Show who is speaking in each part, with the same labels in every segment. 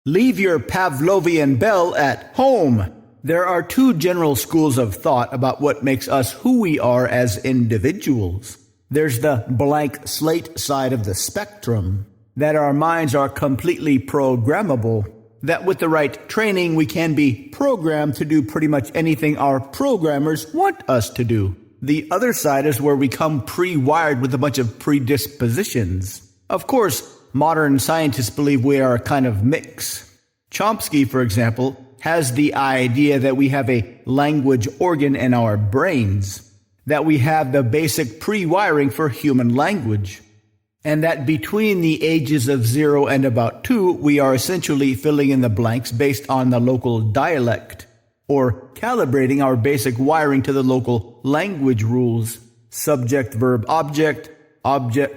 Speaker 1: Leave your Pavlovian bell at home. There are two general schools of thought about what makes us who we are as individuals. There's the blank slate side of the spectrum, that our minds are completely programmable, that with the right training we can be programmed to do pretty much anything our programmers want us to do. The other side is where we come pre-wired with a bunch of predispositions. Of course, modern scientists believe we are a kind of mix. Chomsky, for example, has the idea that we have a language organ in our brains, that we have the basic pre-wiring for human language, and that between the ages of 0 and about 2, we are essentially filling in the blanks based on the local dialect, or calibrating our basic wiring to the local language rules, subject, verb, object,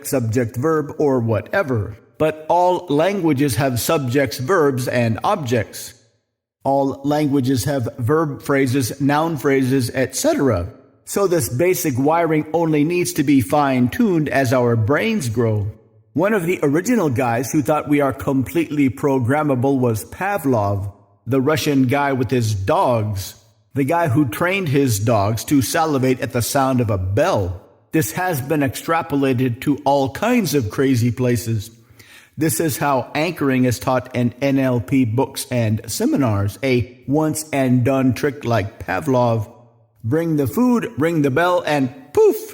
Speaker 1: subject, verb, or whatever. But all languages have subjects, verbs, and objects. All languages have verb phrases, noun phrases, etc. So this basic wiring only needs to be fine-tuned as our brains grow. One of the original guys who thought we are completely programmable was Pavlov, the Russian guy with his dogs, the guy who trained his dogs to salivate at the sound of a bell. This has been extrapolated to all kinds of crazy places. This is how anchoring is taught in NLP books and seminars, a once-and-done trick like Pavlov. Bring the food, ring the bell, and poof!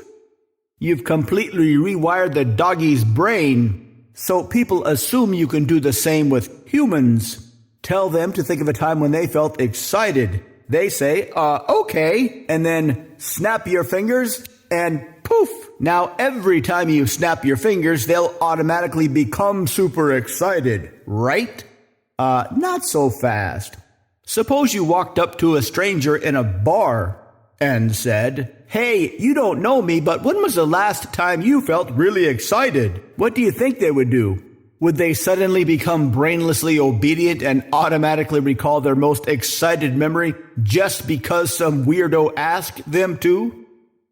Speaker 1: You've completely rewired the doggy's brain. So people assume you can do the same with humans. Tell them to think of a time when they felt excited. They say, okay, and then snap your fingers, and poof! Now every time you snap your fingers, they'll automatically become super excited, right? Not so fast. Suppose you walked up to a stranger in a bar and said, "Hey, you don't know me, but when was the last time you felt really excited?" What do you think they would do? Would they suddenly become brainlessly obedient and automatically recall their most excited memory just because some weirdo asked them to?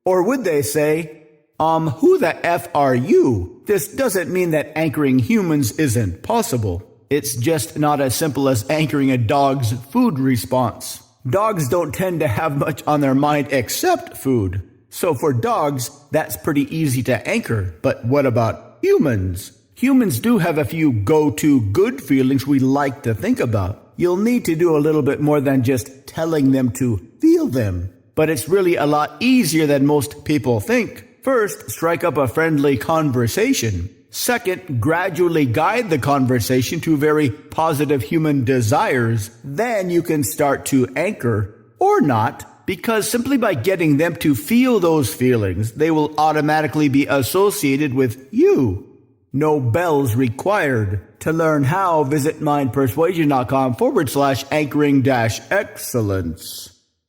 Speaker 1: Or would they say, who the F are you? This doesn't mean that anchoring humans isn't possible. It's just not as simple as anchoring a dog's food response. Dogs don't tend to have much on their mind except food. So for dogs, that's pretty easy to anchor. But what about humans? Humans do have a few go-to good feelings we like to think about. You'll need to do a little bit more than just telling them to feel them. But it's really a lot easier than most people think. First, strike up a friendly conversation. Second, gradually guide the conversation to very positive human desires. Then you can start to anchor, or not, because simply by getting them to feel those feelings, they will automatically be associated with you. No bells required. To learn how, visit mindpersuasion.com/anchoring-excellence.